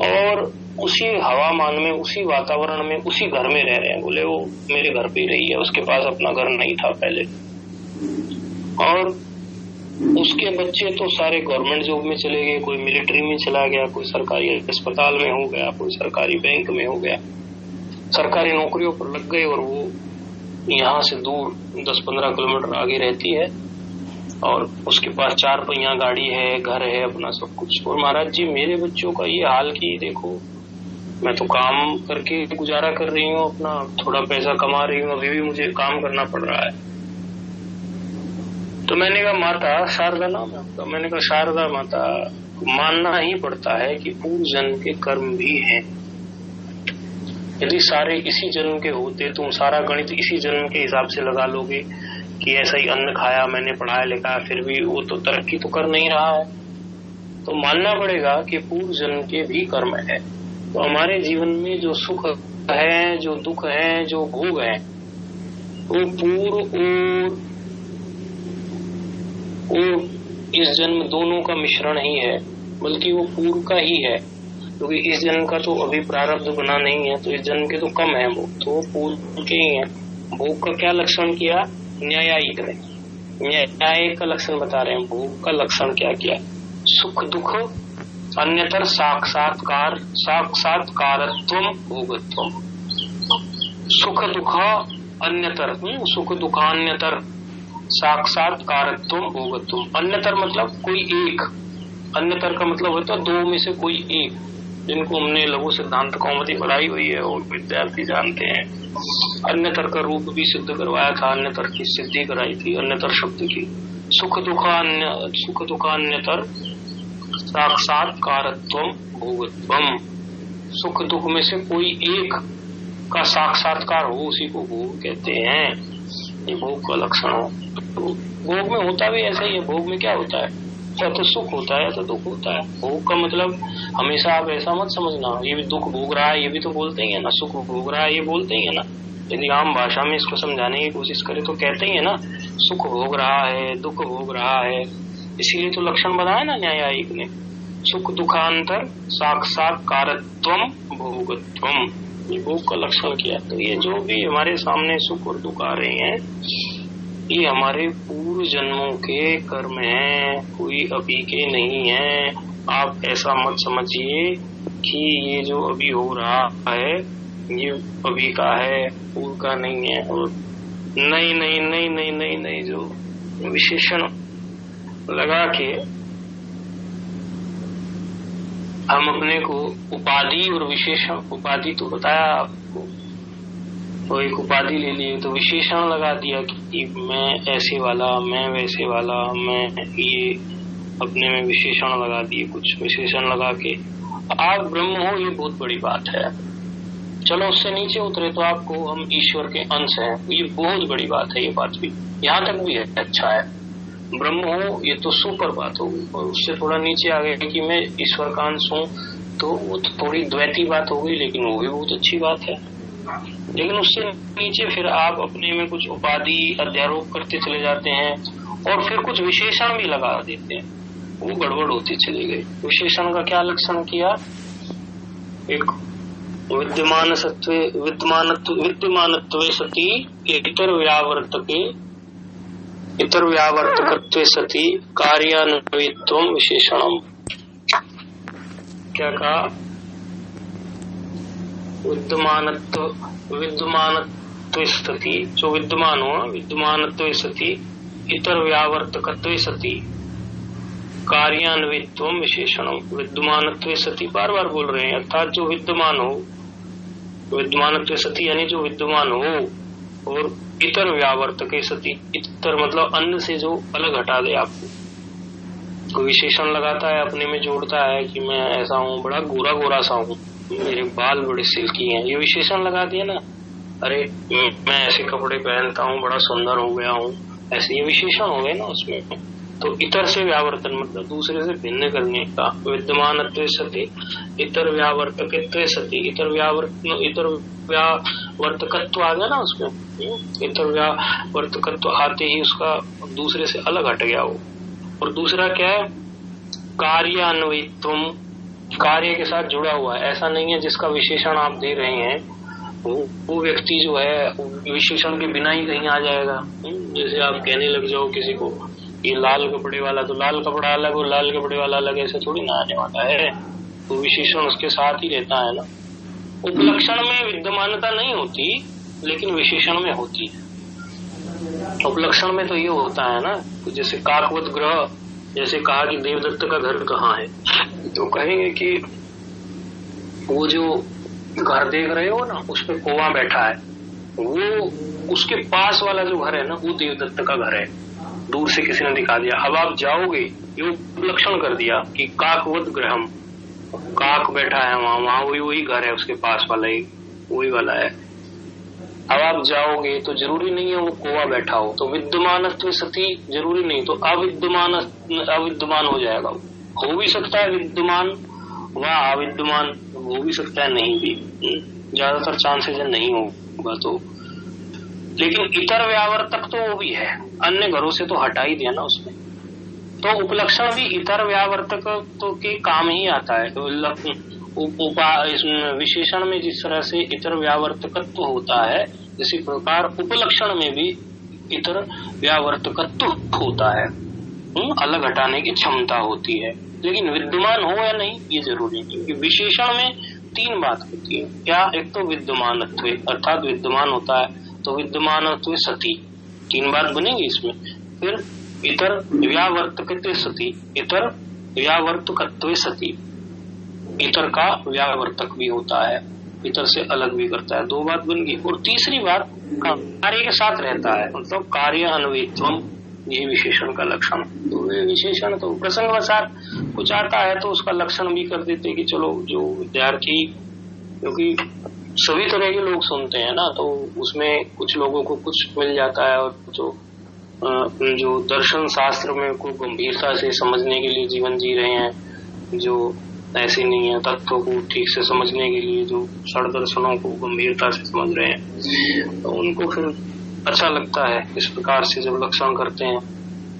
और उसी हवामान में, उसी वातावरण में, उसी घर में रह रहे हैं। बोले वो मेरे घर पे ही रही है, उसके पास अपना घर नहीं था पहले, और उसके बच्चे तो सारे गवर्नमेंट जॉब में चले गए, कोई मिलिट्री में चला गया, कोई सरकारी अस्पताल में हो गया, कोई सरकारी बैंक में हो गया, सरकारी नौकरियों पर लग गए, और वो यहाँ से दूर 10-15 किलोमीटर आगे रहती है, और उसके पास 4 पहिया गाड़ी है, घर है अपना सब कुछ। और महाराज जी मेरे बच्चों का ये हाल की देखो, मैं तो काम करके गुजारा कर रही हूँ, अपना थोड़ा पैसा कमा रही हूँ, अभी भी मुझे काम करना पड़ रहा है। तो मैंने कहा माता शारदा नाम है आपका, मैंने कहा शारदा माता मानना ही पड़ता है कि पूर्व जन्म के कर्म भी हैं। यदि सारे इसी जन्म के होते, तुम सारा गणित इसी जन्म के हिसाब से लगा लोगे कि ऐसा ही अन्न खाया, मैंने पढ़ाया लिखा, फिर भी वो तो तरक्की तो कर नहीं रहा है, तो मानना पड़ेगा कि पूर्व जन्म के भी कर्म है। तो हमारे जीवन में जो सुख है, जो दुख है, जो भोग है, वो पूर्व और इस जन्म दोनों का मिश्रण ही है, बल्कि वो पूर्व का ही है, क्योंकि इस जन्म का तो अभी प्रारब्ध बना नहीं है, तो इस जन्म के तो कम है वो, तो वो पूर्व के ही है। भोग का क्या लक्षण किया न्यायिक ने, न्याय का लक्षण बता रहे हैं, भोग का लक्षण क्या किया, सुख दुख अन्यतर साक्षात्कारत्व भोगत्व, सुख दुख अन्यतर, सुख दुखान्यतर साक्षात्कारत्व भोगत्व। अन्यतर मतलब कोई एक, अन्यतर का मतलब होता है दो में से कोई एक, जिनको हमने लघु सिद्धांत कौमुदी पढ़ाई हुई है और विद्यार्थी जानते हैं। अन्यतर का रूप भी सिद्ध करवाया था, अन्यतर की सिद्धि कराई थी, अन्यतर शब्द की। सुख दुखान्यतर साक्षात्कारत्वम भोगत्वम। सुख दुख में से कोई एक का साक्षात्कार हो, उसी को भोग कहते हैं। ये भोग का लक्षण हो। तो भोग में होता भी ऐसा ही है। भोग में क्या होता है, या तो सुख होता है या तो दुख होता है। भोग का मतलब हमेशा आप ऐसा मत समझना ये भी दुख भोग रहा है, ये भी तो बोलते ही है ना, सुख भोग रहा है ये बोलते ही है ना। यदि आम भाषा में इसको समझाने की कोशिश करें तो कहते ही है ना, सुख भोग रहा है, दुख भोग रहा है। इसीलिए तो लक्षण बताया ना न्यायिक ने, सुख दुखांतर साक्षात्कारत्वम भोगत्वम, ये भोग का लक्षण किया। तो ये जो भी हमारे सामने सुख और दुख आ रहे हैं, ये हमारे पूर्व जन्मों के कर्म हैं, कोई अभी के नहीं है। आप ऐसा मत समझिए कि ये जो अभी हो रहा है ये अभी का है, पूर्व का नहीं है। और नहीं नहीं नहीं नहीं नहीं नहीं, जो विशेषण लगा के हम अपने को उपाधि और विशेषण, उपाधि तो बताया आपको, तो एक उपाधि ले लिए तो विशेषण लगा दिया कि मैं ऐसे वाला, मैं वैसे वाला, मैं ये अपने में विशेषण लगा दिए, कुछ विशेषण लगा के आप ब्रह्म हो, ये बहुत बड़ी बात है। चलो उससे नीचे उतरे तो आपको हम ईश्वर के अंश हैं, ये बहुत बड़ी बात है। ये बात भी यहाँ तक भी है, अच्छा है। ब्रह्म हो ये तो सुपर बात होगी। और उससे थोड़ा नीचे आ गए कि मैं ईश्वर का अंश हूँ, तो वो तो थोड़ी द्वैती बात हो गई, लेकिन वो भी बहुत अच्छी बात है। लेकिन उससे नीचे फिर आप अपने में कुछ उपाधि अध्यारोप करते चले जाते हैं और फिर कुछ विशेषण भी लगा देते हैं, वो गड़बड़ होती चली गई। विशेषण का क्या लक्षण किया, एक विद्यमान विद्यमानत्वे सती इतर व्यावर्तकत्वे सती कार्यान्वयित्वम विशेषणम। क्या कहा, विद्यमानत्वे सती, जो विद्यमान हो, विद्यमानत्वे सती इतर व्यावर्तकत्वे सती कार्यान्वयित्वम विशेषणम। विद्यमानत्वे सती बार बार बोल रहे हैं, अर्थात जो विद्यमान हो, विद्यमानत्वे सती यानी जो विद्यमान हो, और इतर व्यावर्तक सती, इतर मतलब अन्य से जो अलग हटा दे आपको। कोई विशेषण लगाता है, अपने में जोड़ता है कि मैं ऐसा हूँ, बड़ा गोरा गोरा सा हूँ, मेरे बाल बड़े सिल्की हैं, ये विशेषण लगा दिया ना। अरे मैं ऐसे कपड़े पहनता हूँ, बड़ा सुंदर हो गया हूँ, ऐसे ये विशेषण हो गए ना उसमें। तो इतर से व्यावर्तन मतलब दूसरे से भिन्न करने का। विद्यमानत्वे सती इतर व्यावर्तकत्वे सती, इतर व्यावर्तकत्व आ गया ना उसमें, इतर व्यावर्तकत्व आते ही उसका दूसरे से अलग हट गया वो। और दूसरा क्या है, कार्यान्वयित्वम, कार्य के साथ जुड़ा हुआ है। ऐसा नहीं है जिसका विशेषण आप दे रहे हैं वो व्यक्ति जो है विशेषण के बिना ही कहीं आ जाएगा। जैसे आप कहने लग जाओ किसी को ये लाल कपड़े वाला, तो लाल कपड़ा अलग और लाल कपड़े वाला अलग, ऐसे थोड़ी ना आने वाला है। तो विशेषण उसके साथ ही रहता है ना। उपलक्षण में विद्यमानता नहीं होती, लेकिन विशेषण में होती है। उपलक्षण में तो ये होता है ना, तो जैसे काकवत ग्रह, जैसे कहा कि देवदत्त का घर कहाँ है, तो कहेंगे कि वो जो घर देख रहे हो ना, उसमें कौवा बैठा है, वो उसके पास वाला जो घर है ना, वो देवदत्त का घर है। दूर से किसी ने दिखा दिया। अब आप जाओगे, ये उपलक्षण कर दिया कि काकवत ग्रहम, काक बैठा है वहां, वहां वही घर है, उसके पास वाला ही वही वाला है। अब आप जाओगे तो जरूरी नहीं है वो कौवा बैठा हो, तो विद्यमानत्व सती जरूरी नहीं, तो अविद्यमान हो जाएगा। हो भी सकता है विद्यमान व अविद्यमान, हो भी सकता है नहीं भी, ज्यादातर चांसेस नहीं होगा। तो लेकिन इतर व्यावर्तक तो वो भी है, अन्य घरों से तो हटा ही दिया ना उसमें। तो उपलक्षण भी इतर व्यावर्तक तो के काम ही आता है। तो विशेषण में जिस तरह से इतर व्यावर्तकत्व होता है, इसी प्रकार उपलक्षण में भी इतर व्यावर्तकत्व होता है। अलग हटाने की क्षमता होती है, लेकिन विद्यमान हो या नहीं ये जरूरी नहीं। विशेषण में तीन बात होती है। क्या, एक तो विद्यमानत्व अर्थात विद्यमान होता है, तो विद्यमानत्व सती, तीन बात बनेगी इसमें। फिर इतर व्यावर्तकत्व सती, इतर व्यावर्तकत्व सती, पितर का व्यावर्तक भी होता है, पितर से अलग भी करता है। दो बात बन गई। और तीसरी बात, कार्य के साथ रहता है, मतलब कार्य अन्वित्वम, ये विशेषण का लक्षण। तो वे विशेषण तो प्रसंगवशात कुछ आता है तो उसका लक्षण भी कर देते कि चलो जो विद्यार्थी, क्योंकि सभी तरह के लोग सुनते हैं ना, तो उसमें कुछ लोगों को कुछ मिल जाता है, और जो दर्शन शास्त्र में को गंभीरता से समझने के लिए जीवन जी रहे हैं, जो ऐसे नहीं है तत्वों को ठीक से समझने के लिए जो षड दर्शनों को गंभीरता से समझ रहे हैं, तो उनको फिर अच्छा लगता है इस प्रकार से जब लक्षण करते हैं,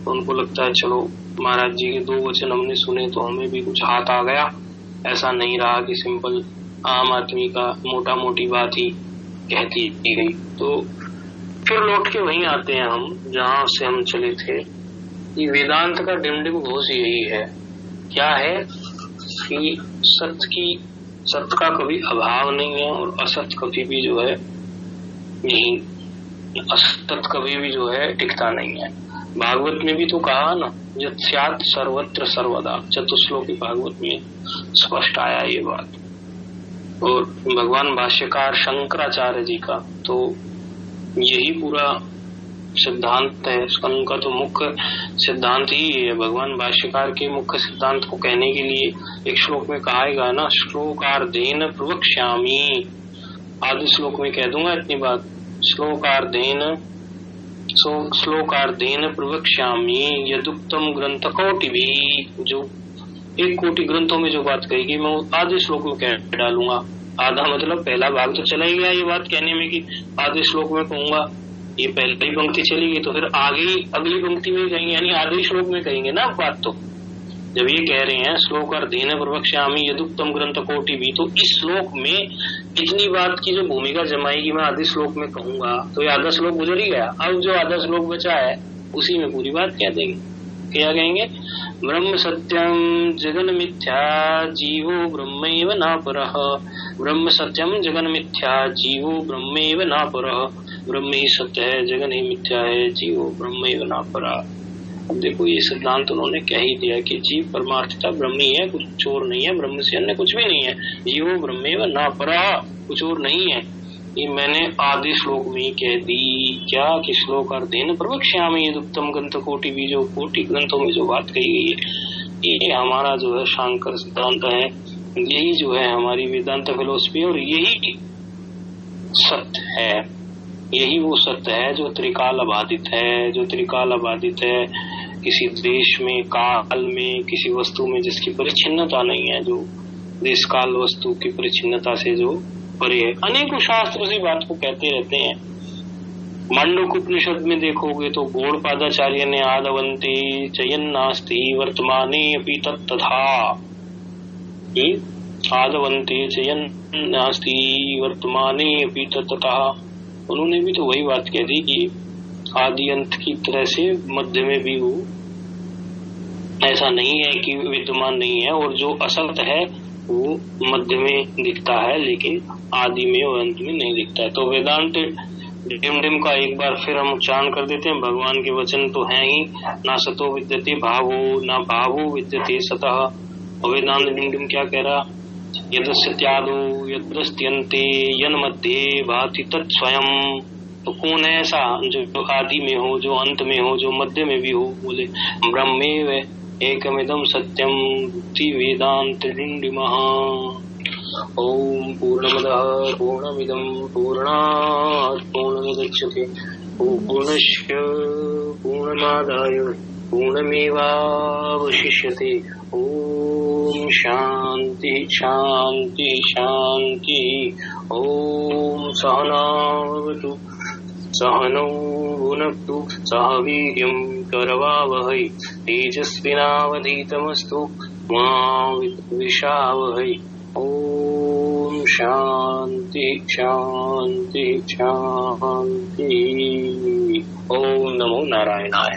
तो उनको लगता है चलो महाराज जी के 2 वचन हमने सुने तो हमें भी कुछ हाथ आ गया, ऐसा नहीं रहा कि सिंपल आम आदमी का मोटा मोटी बात ही कहती गई। तो फिर लौट के वहीं आते हैं हम जहां से हम चले थे। ये वेदांत का डिमडिम घोष यही है, क्या है कि सत्य का कभी अभाव नहीं है, और असत कभी भी जो है नहीं, असत कभी भी जो है टिकता नहीं है। भागवत में भी तो कहा ना, यत् स्यात् सर्वत्र सर्वदा, चतुश्लोकी भागवत में स्पष्ट आया ये बात। और भगवान भाष्यकार शंकराचार्य जी का तो यही पूरा सिद्धांत है, उनका तो मुख्य सिद्धांत ही है। भगवान भाष्यकार के मुख्य सिद्धांत को कहने के लिए एक श्लोक में कहा ना, श्लोकार्धेन प्रवक्ष्यामि, आदि श्लोक में कह दूंगा इतनी बात, श्लोकार्धेन प्रवक्ष्यामि यदुक्तम ग्रंथ कोटि भी, जो 1 कोटि ग्रंथों में जो बात कहेगी मैं आधे श्लोक में कह डालूंगा। आधा मतलब पहला भाग तो चला ही गया ये बात कहने में कि आधे श्लोक में कहूंगा, ये पहली पंक्ति चली गई तो फिर आगे अगली पंक्ति में कहेंगे, यानी आधे श्लोक में कहेंगे ना बात। तो जब ये कह रहे हैं श्लोकार्धेन प्रवक्ष्यामि यदुक्तम ग्रंथ कोटि भी, तो इस श्लोक में इतनी बात की जो भूमिका जमाएगी मैं आधे श्लोक में कहूंगा, तो ये आधा श्लोक गुजर ही गया। अब जो आधा श्लोक बचा है उसी में पूरी बात कह देंगे। क्या कहेंगे? ब्रह्म सत्यम जगन मिथ्या जीवो ब्रह्मैव नापरः, ब्रह्म सत्यम जगन मिथ्या जीवो ब्रह्मैव नापरः, ब्रह्म ही सत्य है जगन ही मिथ्या है जीवो ब्रह्मैव नापरः। अब देखो ये सिद्धांत उन्होंने कह ही दिया कि जीव परमार्थता ब्रह्म ही है, कुछ और नहीं है, ब्रह्म से अन्य कुछ भी नहीं है, जीवो ब्रह्मैव नापरः, कुछ और नहीं है। ये मैंने आदि श्लोक में ही कह दी क्या कि श्लोकार्धेन प्रवक्ष्यामि यदुक्तम ग्रंथ कोटि भी, जो कोटि ग्रंथों में जो बात कही गई है ये हमारा जो है शांकर सिद्धांत है, यही जो है हमारी वेदांत फिलोसफी, और यही सत्य है, यही वो सत्य है जो त्रिकाल अबाधित है, जो त्रिकाल अबाधित है, किसी देश में काल में किसी वस्तु में जिसकी परिच्छिन्नता नहीं है, जो देश काल वस्तु की परिच्छिन्नता से जो परे है। अनेकों शास्त्र उसी बात को कहते रहते हैं। मांडूक उपनिषद में देखोगे तो गौड़पादाचार्य ने आदवंते चयन नास्ति वर्तमाने अपि तत्तथा, आदवंते चयन नास्ति वर्तमाने अपि तत्तथा, उन्होंने भी तो वही बात कह दी कि आदि अंत की तरह से मध्य में भी हो, ऐसा नहीं है कि विद्यमान नहीं है, और जो असत है वो मध्य में दिखता है लेकिन आदि में और अंत में नहीं दिखता है। तो वेदांत डिम का एक बार फिर हम उच्चारण कर देते हैं। भगवान के वचन तो है ही, ना सतो विद्यते भावो ना भावो विद्यते सतः। और वेदांत डिम क्या कह रहा, यदस्त्यादो यद्रस्त्यन्ते यन मध्ये भाति तत्स्वयं। तो कौन है ऐसा जो आदि में हो, जो अंत में हो, जो मध्य में भी हो? बोले ब्रह्मेव एकमिदं सत्यम भक्ति वेदांत डिंडिमः। ओम पूर्णमदः पूर्णमिदं पूर्णात् पूर्णमुदच्यते पूर्णस्य पूर्णमादाय पूर्णमेवावशिष्यते। ओम शांति शांति शांति। ओम सहनावतु सहनौ भुनक्तु सह वीर्यं करवावहै तेजस्विनावधीतमस्तु मा विद्विषावहै। ओम शांति शांति शांति। ओम नमो नारायणाय।